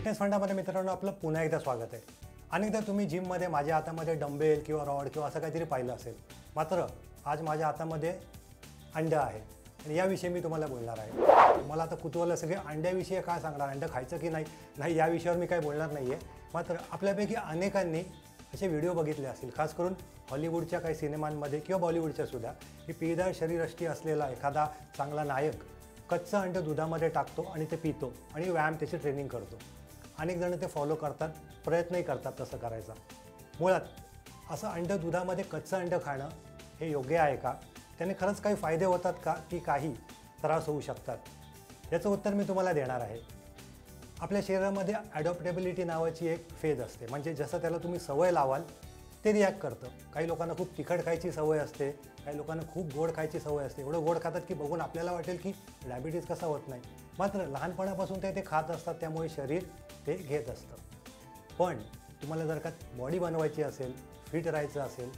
Fitness फंडामध्ये मित्रांनो आपलं पुन्हा एकदा स्वागत आहे। अनेकदा तुम्ही जिममध्ये माझ्या हातामध्ये डंबेल किंवा रॉड किंवा असं काहीतरी पाहिलं असेल, मात्र आज माझ्या हातामध्ये अंडं आहे आणि याविषयी मी तुम्हाला बोलणार आहे। मला आता कुतूहल असेल की अंड्याविषयी काय सांगणार, अंडं खायचं की नाही या विषयावर मी काही बोलणार नाही आहे। मात्र आपल्यापैकी अनेकांनी असे व्हिडिओ बघितले असतील, खास करून हॉलिवूडच्या काही सिनेमांमध्ये किंवा बॉलिवूडच्या सुद्धा, की पिळदार शरीरयष्टी असलेला एखादा चांगला नायक कच्चं अंडं दुधामध्ये टाकतो आणि ते पितो आणि व्यायाम त्याची ट्रेनिंग करतो। अनेक जण ते फॉलो करतात, प्रयत्नही करतात तसं करायचा। मुळात असं अंडं दुधामध्ये कच्चं अंडं खाणं हे योग्य आहे का? त्याने खरंच काही फायदे होतात का की काही त्रास होऊ शकतात? याचं उत्तर मी तुम्हाला देणार आहे। आपल्या शरीरामध्ये ॲडॉप्टेबिलिटी नावाची एक फेज असते, म्हणजे जसं त्याला तुम्ही सवय लावाल ते रिॲक्ट करतं। काही लोकांना खूप तिखट खायची सवय असते, काही लोकांना खूप गोड खायची सवय असते। एवढं गोड खातात की बघून आपल्याला वाटेल की डायबिटीज कसा होत नाही, मात्र लहानपणापासून ते खात असतात, त्यामुळे शरीर ते घेत असतं। पण तुम्हाला जर का बॉडी बनवायची असेल, फिट राहायचं असेल,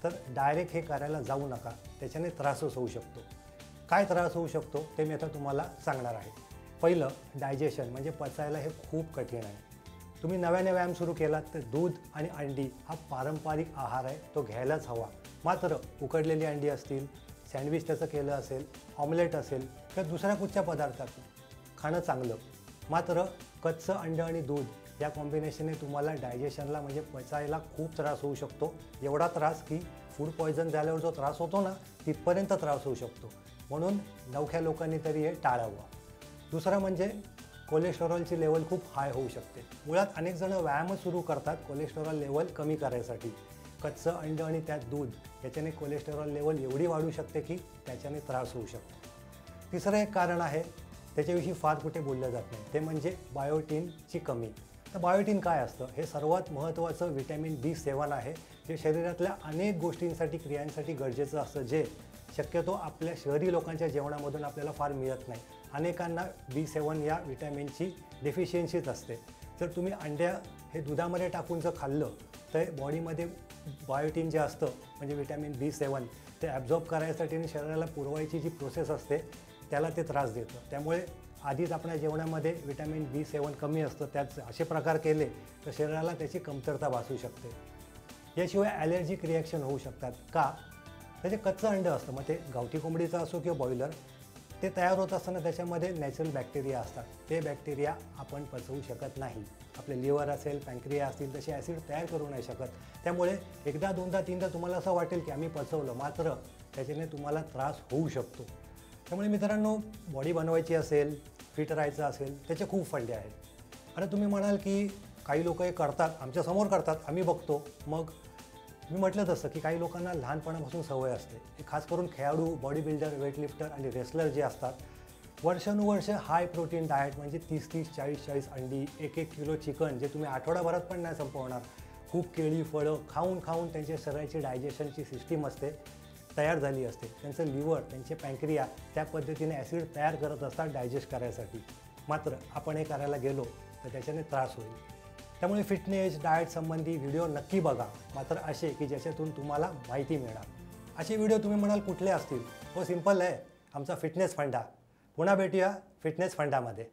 तर डायरेक्ट हे करायला जाऊ नका, त्याच्याने त्रासच होऊ शकतो। काय त्रास होऊ शकतो ते मी आता तुम्हाला सांगणार आहे। पहिलं, डायजेशन म्हणजे पचायला हे खूप कठीण आहे। तुम्ही नव्याने व्यायाम सुरू केलात तर दूध आणि अंडी हा पारंपरिक आहार आहे, तो घ्यायलाच हवा। मात्र उकडलेली अंडी असतील, सँडविच त्याचं केलं असेल, ऑमलेट असेल किंवा दुसऱ्या कुठच्या पदार्थातून खाणं चांगलं। मात्र कच्चं अंडं आणि दूध या कॉम्बिनेशनने तुम्हाला डायजेशनला म्हणजे पचायला खूप त्रास होऊ शकतो। एवढा त्रास की फूड पॉयझन झाल्यावर जो त्रास होतो ना, तिथपर्यंत त्रास होऊ शकतो। म्हणून नवख्या लोकांनी तरी हे टाळावं। दुसरं म्हणजे कोलेस्टेरॉलची लेवल खूप हाय होऊ शकते। मुळात अनेक जण व्यायामच सुरू करतात कोलेस्टेरॉल लेवल कमी करायसाठी। कच्चं अंडं आणि त्यात दूध याच्याने कोलेस्टेरॉल लेवल एवढी वाढू शकते की त्याच्याने त्रास होऊ शकतो। तिसरं एक कारण आहे, त्याच्याविषयी फार कुठे बोललं जात नाही, ते म्हणजे बायोटीनची कमी। तर बायोटीन काय असतं? हे सर्वात महत्त्वाचं व्हिटॅमिन B7 आहे, जे शरीरातल्या अनेक गोष्टींसाठी, क्रियांसाठी गरजेचं असतं, जे शक्यतो आपल्या शहरी लोकांच्या जेवणामधून आपल्याला फार मिळत नाही। अनेकांना B7 या व्हिटॅमिनची डेफिशियन्सीच असते। जर तुम्ही अंड्या हे दुधामध्ये टाकून जर खाल्लं तर बॉडीमध्ये बायोटीन जे असतं म्हणजे व्हिटॅमिन B7 ते ॲब्झॉर्ब करायसाठी आणि शरीराला पुरवायची जी प्रोसेस असते त्याला ते त्रास देतं। त्यामुळे आधीच आपल्या जेवणामध्ये व्हिटॅमिन B7 कमी असतं, त्यात असे प्रकार केले तर शरीराला त्याची कमतरता भासू शकते। याशिवाय ॲलर्जिक रिॲक्शन होऊ शकतात। का? त्याचे कच्चं अंडं असतं, मग ते गावठी कोंबडीचं असो किंवा बॉयलर, ते तयार होत असताना त्याच्यामध्ये नॅचरल बॅक्टेरिया असतात। ते बॅक्टेरिया आपण पचवू शकत नाही। आपले लिव्हर असेल, पॅन्क्रिया असतील, तसे ॲसिड तयार करू नाही शकत। त्यामुळे एकदा दोनदा तीनदा तुम्हाला असं वाटेल की आम्ही पचवलं, मात्र त्याच्याने तुम्हाला त्रास होऊ शकतो। त्यामुळे मित्रांनो, बॉडी बनवायची असेल, फिट राहायचं असेल, त्याचे खूप फायदे आहेत। आता तुम्ही म्हणाल की काही लोक हे करतात, आमच्यासमोर करतात, आम्ही बघतो। मग मी म्हटलं तसं की काही लोकांना लहानपणापासून सवय असते, हे खास करून खेळाडू, बॉडी बिल्डर, वेटलिफ्टर आणि रेसलर जे असतात, वर्षानुवर्ष हाय प्रोटीन डाएट म्हणजे 30-30, 40-40 अंडी, 1-1 किलो चिकन जे तुम्ही आठवडाभरात पण नाही संपवणार, खूप केळी, फळं खाऊन खाऊन त्यांच्या शरीराची डायजेशनची सिस्टीम असते तयार झाली असते। त्यांचं लिव्हर, त्यांचे पॅन्क्रिया त्या पद्धतीने ॲसिड तयार करत असतात डायजेस्ट करायसाठी। मात्र आपण हे करायला गेलो तर त्याच्याने त्रास होईल। त्यामुळे फिटनेस, डाएट संबंधी व्हिडिओ नक्की बघा, मात्र असे की ज्याच्यातून तुम्हाला माहिती मिळणार। असे व्हिडिओ तुम्ही म्हणाल कुठले असतील? हो, सिंपल आहे, आमचा फिटनेस फंडा। पुन्हा भेटूया फिटनेस फंडामध्ये।